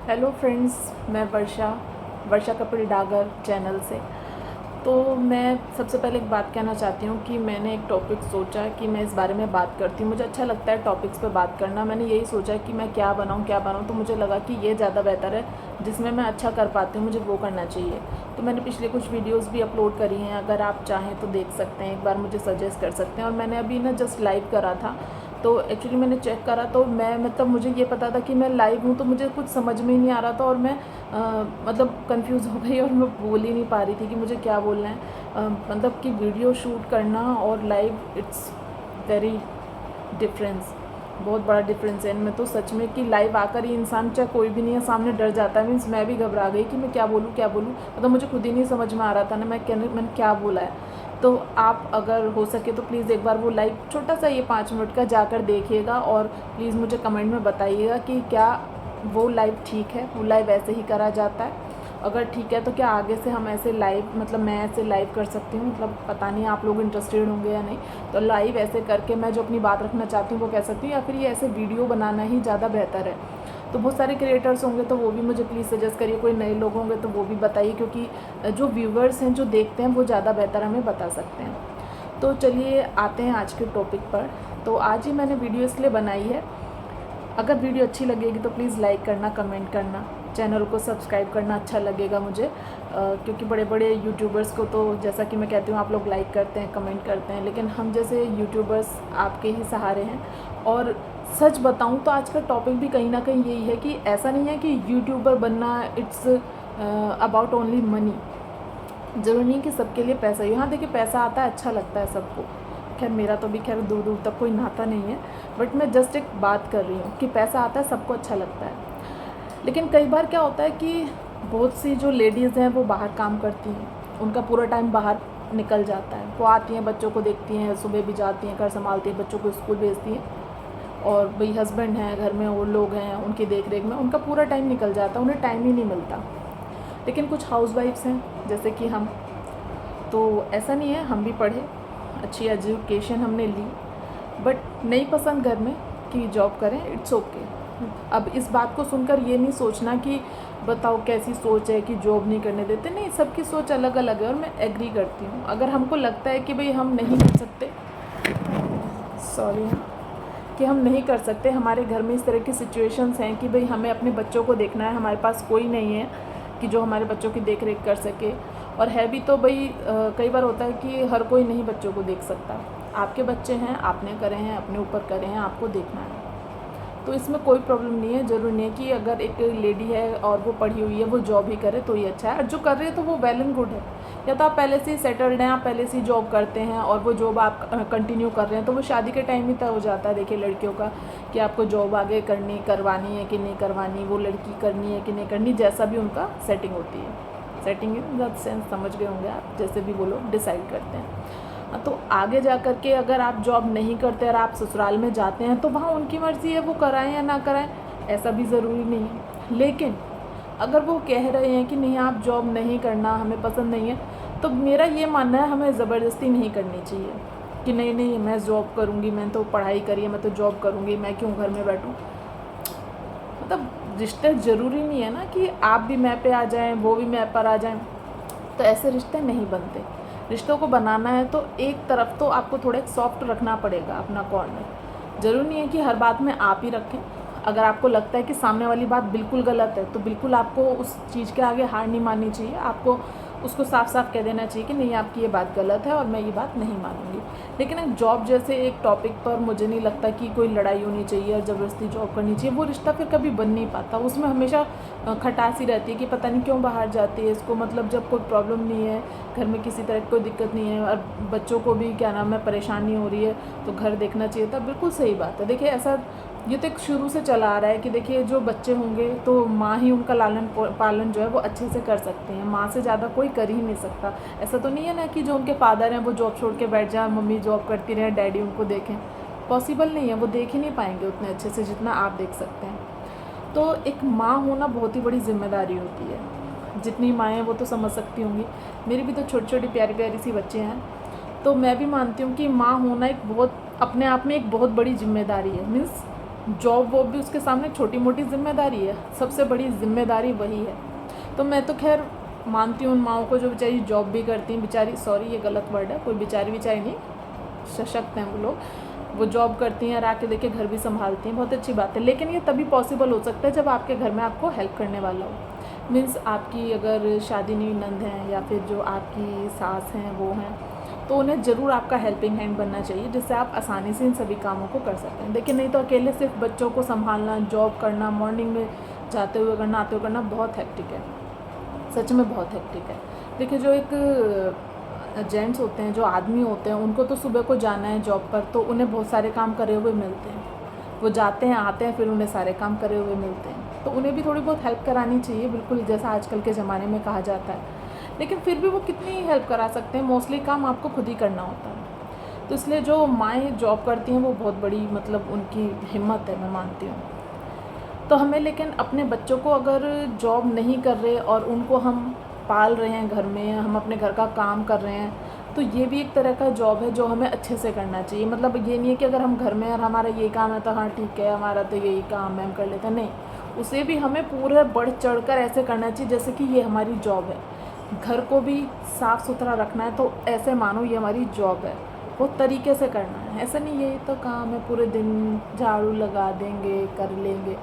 Hello friends, मैं वर्षा Kapil Dagar channel से। तो मैं सबसे पहले एक बात कहना चाहती हूँ कि मैंने एक टॉपिक सोचा कि मैं इस बारे में बात करती हूँ। मुझे अच्छा लगता है टॉपिक्स पे बात करना। मैंने यही सोचा कि मैं क्या बनाऊँ, तो मुझे लगा कि ये ज़्यादा बेहतर है, जिसमें मैं अच्छा कर पाती हूँ, मुझे वो करना चाहिए। तो मैंने पिछले कुछ वीडियोज़ भी अपलोड करी हैं, अगर आप चाहें तो देख सकते हैं, एक बार मुझे सजेस्ट कर सकते हैं। और मैंने अभी ना जस्ट लाइव करा था, तो एक्चुअली मैंने चेक करा तो मैं मुझे ये पता था कि मैं लाइव हूँ, तो मुझे कुछ समझ में ही नहीं आ रहा था और मैं कंफ्यूज़ हो गई और मैं बोल ही नहीं पा रही थी कि मुझे क्या बोलना है। कि वीडियो शूट करना और लाइव, इट्स वेरी डिफरेंस, बहुत बड़ा डिफरेंस है इनमें। तो सच में कि लाइव आकर ही इंसान, चाहे कोई भी नहीं है सामने, डर जाता है। मीन्स मैं भी घबरा गई कि मैं क्या बोलूँ, मुझे खुद ही नहीं समझ में आ रहा था ना मैंने क्या बोला है। तो आप अगर हो सके तो प्लीज़ एक बार वो लाइव, छोटा सा ये 5 मिनट का, जाकर देखिएगा और प्लीज़ मुझे कमेंट में बताइएगा कि क्या वो लाइव ठीक है, वो लाइव ऐसे ही करा जाता है। अगर ठीक है तो क्या आगे से हम ऐसे लाइव, मैं ऐसे लाइव कर सकती हूँ। पता नहीं आप लोग इंटरेस्टेड होंगे या नहीं। तो लाइव ऐसे करके मैं जो अपनी बात रखना चाहती हूँ वो कह सकती हूँ, या फिर ये ऐसे वीडियो बनाना ही ज़्यादा बेहतर है। तो बहुत सारे क्रिएटर्स होंगे तो वो भी मुझे प्लीज़ सजेस्ट करिए। कोई नए लोग होंगे तो वो भी बताइए, क्योंकि जो व्यूवर्स हैं, जो देखते हैं, वो ज़्यादा बेहतर हमें बता सकते हैं। तो चलिए आते हैं आज के टॉपिक पर। तो आज ही मैंने वीडियो इसलिए बनाई है, अगर वीडियो अच्छी लगेगी तो प्लीज़ लाइक करना, कमेंट करना, चैनल को सब्सक्राइब करना अच्छा लगेगा मुझे। क्योंकि बड़े बड़े यूट्यूबर्स को तो, जैसा कि मैं कहती हूँ, आप लोग लाइक करते हैं, कमेंट करते हैं, लेकिन हम जैसे यूट्यूबर्स आपके ही सहारे हैं। और सच बताऊँ तो आज का टॉपिक भी कहीं ना कहीं यही है कि ऐसा नहीं है कि यूट्यूबर बनना इट्स अबाउट ओनली मनी। ज़रूरी नहीं कि सबके लिए पैसा ही। हाँ देखिए, पैसा आता है, अच्छा लगता है सबको। खैर मेरा तो भी खैर दूर दूर तक कोई नाता नहीं है, बट मैं जस्ट एक बात कर रही हूँ कि पैसा आता है, सबको अच्छा लगता है। लेकिन कई बार क्या होता है कि बहुत सी जो लेडीज़ हैं वो बाहर काम करती हैं, उनका पूरा टाइम बाहर निकल जाता है। वो आती हैं, बच्चों को देखती हैं, सुबह भी जाती हैं, घर संभालती हैं, बच्चों को स्कूल भेजती हैं, और भाई हस्बैंड हैं घर में और लोग हैं, उनकी देख रेख में उनका पूरा टाइम निकल जाता है, उन्हें टाइम ही नहीं मिलता। लेकिन कुछ हाउसवाइफ्स हैं जैसे कि हम, तो ऐसा नहीं है, हम भी पढ़े, अच्छी एजुकेशन हमने ली, बट नहीं पसंद घर में कि जॉब करें, इट्स ओके। अब इस बात को सुनकर ये नहीं सोचना कि बताओ कैसी सोच है कि जॉब नहीं करने देते। नहीं, सबकी सोच अलग अलग है और मैं एग्री करती हूँ। अगर हमको लगता है कि भाई हम नहीं कर सकते, सॉरी, कि हम नहीं कर सकते, हमारे घर में इस तरह की सिचुएशंस हैं कि भाई हमें अपने बच्चों को देखना है, हमारे पास कोई नहीं है कि जो हमारे बच्चों की देख रेख कर सके, और है भी तो भाई कई बार होता है कि हर कोई नहीं बच्चों को देख सकता। आपके बच्चे हैं, आपने करे हैं, अपने ऊपर करे हैं, आपको देखना है, तो इसमें कोई प्रॉब्लम नहीं है। ज़रूरी नहीं है कि अगर एक लेडी है और वो पढ़ी हुई है, वो जॉब ही करे तो ही अच्छा है, और जो कर रही है तो वो वेल एंड गुड है। या तो आप पहले से ही सेटल्ड हैं, आप पहले से ही जॉब करते हैं और वो जॉब आप कंटिन्यू कर रहे हैं, तो वो शादी के टाइम ही तय हो जाता है। देखिए लड़कियों का कि आपको जॉब आगे करवानी है कि नहीं करवानी, वो लड़की करनी है कि नहीं करनी, जैसा भी उनका सेटिंग होती है। सेटिंग इन द सेंस समझ गए होंगे आप, जैसे भी वो लोग डिसाइड करते हैं। तो आगे जा कर के अगर आप जॉब नहीं करते और आप ससुराल में जाते हैं, तो वहाँ उनकी मर्ज़ी है, वो कराएं या ना कराएं, ऐसा भी ज़रूरी नहीं है। लेकिन अगर वो कह रहे हैं कि नहीं आप जॉब नहीं करना, हमें पसंद नहीं है, तो मेरा ये मानना है हमें ज़बरदस्ती नहीं करनी चाहिए कि नहीं नहीं मैं जॉब करूँगी, मैंने तो पढ़ाई करी है, मैं तो जॉब करूँगी, मैं क्यों घर में बैठूँ। रिश्ते ज़रूरी नहीं है ना कि आप भी मैं पे आ जाएं, वो भी मैं पर आ जाएं, तो ऐसे रिश्ते नहीं बनते। रिश्तों को बनाना है तो एक तरफ तो आपको थोड़ा सॉफ्ट रखना पड़ेगा अपना कॉर्नर। ज़रूरी नहीं है कि हर बात में आप ही रखें। अगर आपको लगता है कि सामने वाली बात बिल्कुल गलत है, तो बिल्कुल आपको उस चीज़ के आगे हार नहीं माननी चाहिए। आपको उसको साफ साफ कह देना चाहिए कि नहीं आपकी ये बात गलत है और मैं ये बात नहीं मानूंगी। लेकिन एक जॉब जैसे एक टॉपिक पर मुझे नहीं लगता कि कोई लड़ाई होनी चाहिए और ज़बरदस्ती जॉब करनी चाहिए। वो रिश्ता फिर कभी बन नहीं पाता, उसमें हमेशा खटास ही रहती है कि पता नहीं क्यों बाहर जाती है इसको, जब कोई प्रॉब्लम नहीं है, घर में किसी तरह की कोई दिक्कत नहीं है और बच्चों को भी क्या नाम है परेशानी हो रही है, तो घर देखना चाहिए था। बिल्कुल सही बात है। देखिए ऐसा ये तो एक शुरू से चला आ रहा है कि देखिए जो बच्चे होंगे तो माँ ही उनका लालन पालन जो है वो अच्छे से कर सकते हैं, माँ से ज़्यादा कोई कर ही नहीं सकता। ऐसा तो नहीं है ना कि जो उनके फादर हैं वो जॉब छोड़ के बैठ जाए, मम्मी जॉब करती रहे, डैडी उनको देखें, पॉसिबल नहीं है। वो देख ही नहीं पाएंगे उतने अच्छे से जितना आप देख सकते हैं। तो एक माँ होना बहुत ही बड़ी जिम्मेदारी होती है। जितनी माएँ वो तो समझ सकती होंगी, मेरी भी तो छोटी छोटी प्यारी प्यारी सी बच्चे हैं, तो मैं भी मानती हूँ कि माँ होना एक बहुत अपने आप में एक बहुत बड़ी जिम्मेदारी है। मीन्स जॉब वॉब भी उसके सामने छोटी मोटी जिम्मेदारी है, सबसे बड़ी जिम्मेदारी वही है। तो मैं तो खैर मानती हूँ उन माओं को जो बेचारी जॉब भी करती हैं, बेचारी, सॉरी ये गलत वर्ड है, कोई बेचारी नहीं, सशक्त हैं वो लोग, वो जॉब करती हैं और आके देखिए घर भी संभालती हैं, बहुत अच्छी बात है। लेकिन ये तभी पॉसिबल हो सकता है जब आपके घर में आपको हेल्प करने वाला हो। मीन्स आपकी अगर शादी नहीं नंद हैं या फिर जो आपकी सास हैं वो हैं, तो उन्हें ज़रूर आपका हेल्पिंग हैंड बनना चाहिए, जिससे आप आसानी से इन सभी कामों को कर सकते हैं। देखिए नहीं तो अकेले सिर्फ बच्चों को संभालना, जॉब करना, मॉर्निंग में जाते हुए करना, आते हुए करना बहुत हेक्टिक है, सच में बहुत हेक्टिक है। देखिए जो एक जेंट्स होते हैं, जो आदमी होते हैं, उनको तो सुबह को जाना है जॉब पर, तो उन्हें बहुत सारे काम करे हुए मिलते हैं, वो जाते हैं आते हैं फिर उन्हें सारे काम करे हुए मिलते हैं, तो उन्हें भी थोड़ी बहुत हेल्प करानी चाहिए, बिल्कुल जैसा आजकल के ज़माने में कहा जाता है। लेकिन फिर भी वो कितनी हेल्प करा सकते हैं, मोस्टली काम आपको खुद ही करना होता है। तो इसलिए जो माएँ जॉब करती हैं वो बहुत बड़ी मतलब उनकी हिम्मत है, मैं मानती हूँ। तो हमें लेकिन अपने बच्चों को अगर जॉब नहीं कर रहे और उनको हम पाल रहे हैं घर में, हम अपने घर का काम कर रहे हैं, तो ये भी एक तरह का जॉब है जो हमें अच्छे से करना चाहिए। मतलब ये नहीं है कि अगर हम घर में और हमारा ये काम है तो हाँ ठीक है, हमारा तो यही काम है हम कर लेते हैं, नहीं, उसे भी हमें पूरे बढ़ चढ़ कर ऐसे करना चाहिए जैसे कि ये हमारी जॉब है। घर को भी साफ़ सुथरा रखना है तो ऐसे मानो ये हमारी जॉब है, बहुत तरीके से करना है। ऐसा नहीं यही तो काम है, पूरे दिन झाड़ू लगा देंगे, कर लेंगे,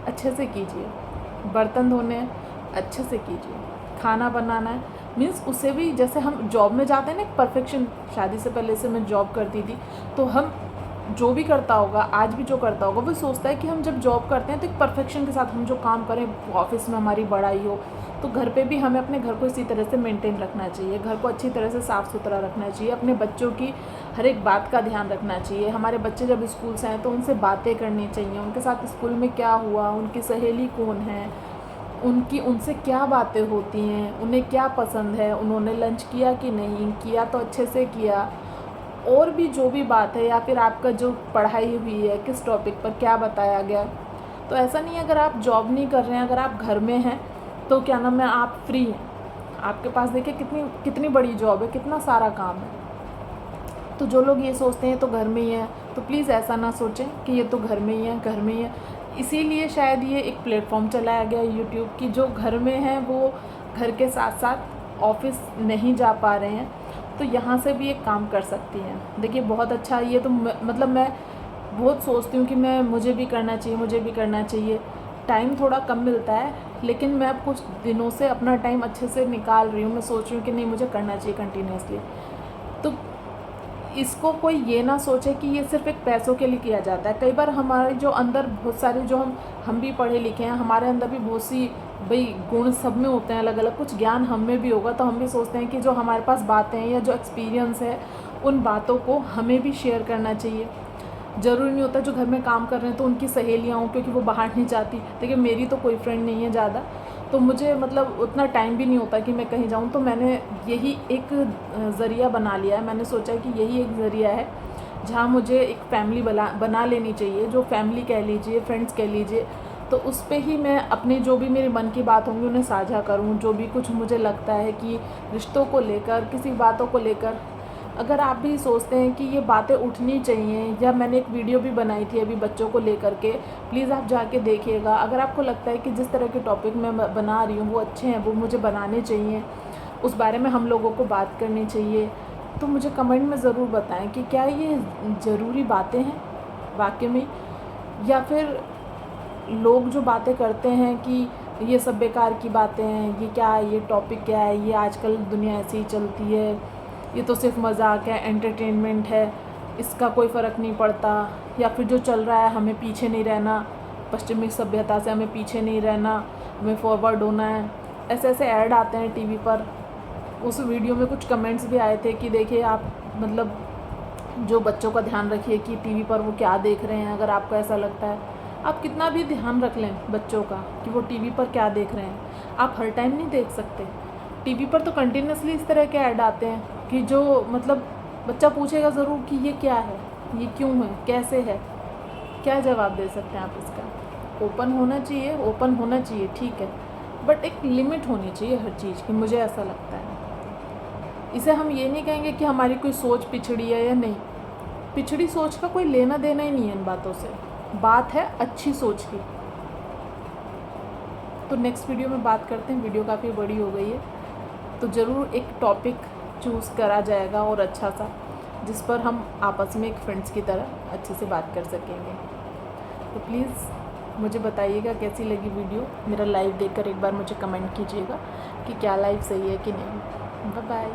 अच्छे से कीजिए। बर्तन धोने अच्छे से कीजिए, खाना बनाना है मीन्स उसे भी, जैसे हम जॉब में जाते हैं ना, एक परफेक्शन, शादी से पहले से मैं जॉब करती थी, तो हम जो भी करता होगा, आज भी जो करता होगा, वो सोचता है कि हम जब जॉब करते हैं तो एक परफेक्शन के साथ हम जो काम करें, ऑफिस में हमारी बड़ाई हो, तो घर पे भी हमें अपने घर को इसी तरह से मेंटेन रखना चाहिए, घर को अच्छी तरह से साफ़ सुथरा रखना चाहिए, अपने बच्चों की हर एक बात का ध्यान रखना चाहिए। हमारे बच्चे जब स्कूल से आए तो उनसे बातें करनी चाहिए, उनके साथ स्कूल में क्या हुआ, उनकी सहेली कौन है, उनसे क्या बातें होती हैं, उन्हें क्या पसंद है, उन्होंने लंच किया कि नहीं किया, तो अच्छे से किया, और भी जो भी बात है, या फिर आपका जो पढ़ाई हुई है किस टॉपिक पर क्या बताया गया। तो ऐसा नहीं है अगर आप जॉब नहीं कर रहे हैं, अगर आप घर में हैं तो क्या नाम है, आप फ्री हैं, आपके पास देखिए कितनी बड़ी जॉब है, कितना सारा काम है। तो जो लोग ये सोचते हैं तो घर में ही है, तो प्लीज़ ऐसा ना सोचें कि ये तो घर में ही है, घर में ही है। इसीलिए शायद ये एक प्लेटफॉर्म चलाया गया यूट्यूब की, जो घर में हैं वो घर के साथ साथ ऑफिस नहीं जा पा रहे हैं, तो यहाँ से भी एक काम कर सकती हैं। देखिए बहुत अच्छा, ये तो मतलब मैं बहुत सोचती हूँ कि मुझे भी करना चाहिए, मुझे भी करना चाहिए। टाइम थोड़ा कम मिलता है, लेकिन मैं अब कुछ दिनों से अपना टाइम अच्छे से निकाल रही हूँ। मैं सोच रही हूँ कि नहीं, मुझे करना चाहिए कंटिन्यूसली। तो इसको कोई ये ना सोचे कि ये सिर्फ एक पैसों के लिए किया जाता है। कई बार हमारे जो अंदर बहुत सारे, जो हम भी पढ़े लिखे हैं, हमारे अंदर भी बहुत सी भाई गुण सब में होते हैं अलग अलग, कुछ ज्ञान हम में भी होगा, तो हम भी सोचते हैं कि जो हमारे पास बातें हैं या जो एक्सपीरियंस है, उन बातों को हमें भी शेयर करना चाहिए। ज़रूरी नहीं होता जो घर में काम कर रहे हैं तो उनकी सहेलियाँ हों, क्योंकि वो बाहर नहीं जाती। देखिए मेरी तो कोई फ्रेंड नहीं है ज़्यादा, तो मुझे मतलब उतना टाइम भी नहीं होता कि मैं कहीं जाऊँ, तो मैंने यही एक ज़रिया बना लिया है। मैंने सोचा कि यही एक ज़रिया है जहाँ मुझे एक फैमिली बना लेनी चाहिए, जो फैमिली कह लीजिए, फ्रेंड्स कह लीजिए। तो उस पे ही मैं अपनी जो भी मेरे मन की बात होंगी उन्हें साझा करूँ, जो भी कुछ मुझे लगता है कि रिश्तों को लेकर, किसी बातों को लेकर। अगर आप भी सोचते हैं कि ये बातें उठनी चाहिए, या मैंने एक वीडियो भी बनाई थी अभी बच्चों को लेकर के, प्लीज़ आप जाके देखिएगा। अगर आपको लगता है कि जिस तरह के टॉपिक मैं बना रही हूँ वो अच्छे हैं, वो मुझे बनाने चाहिए, उस बारे में हम लोगों को बात करनी चाहिए, तो मुझे कमेंट में ज़रूर बताएं कि क्या ये ज़रूरी बातें हैं वाकई में, या फिर लोग जो बातें करते हैं कि ये सब बेकार की बातें हैं, ये क्या है, ये टॉपिक क्या है, ये आजकल दुनिया ऐसी ही चलती है, ये तो सिर्फ मजाक है, एंटरटेनमेंट है, इसका कोई फ़र्क नहीं पड़ता, या फिर जो चल रहा है हमें पीछे नहीं रहना, पश्चिमी सभ्यता से हमें पीछे नहीं रहना, हमें फॉरवर्ड होना है। ऐसे ऐसे ऐड आते हैं टीवी पर। उस वीडियो में कुछ कमेंट्स भी आए थे कि देखिए आप मतलब जो बच्चों का ध्यान रखिए कि टीवी पर वो क्या देख रहे हैं। अगर आपको ऐसा लगता है, आप कितना भी ध्यान रख लें बच्चों का कि वो टीवी पर क्या देख रहे हैं, आप हर टाइम नहीं देख सकते। टीवी पर तो कंटिन्यूसली इस तरह के ऐड आते हैं कि जो मतलब बच्चा पूछेगा ज़रूर कि ये क्या है, ये क्यों है, कैसे है, क्या जवाब दे सकते हैं आप इसका। ओपन होना चाहिए, ठीक है, बट एक लिमिट होनी चाहिए हर चीज़ की, मुझे ऐसा लगता है। इसे हम ये नहीं कहेंगे कि हमारी कोई सोच पिछड़ी है या नहीं, पिछड़ी सोच का कोई लेना देना ही नहीं है इन बातों से। बात है अच्छी सोच की। तो नेक्स्ट वीडियो में बात करते हैं। वीडियो काफ़ी बड़ी हो गई है, तो ज़रूर एक टॉपिक चूज़ करा जाएगा और अच्छा सा, जिस पर हम आपस में एक फ्रेंड्स की तरह अच्छे से बात कर सकेंगे। तो प्लीज़ मुझे बताइएगा कैसी लगी वीडियो। मेरा लाइव देखकर एक बार मुझे कमेंट कीजिएगा कि क्या लाइव सही है कि नहीं। Bye bye.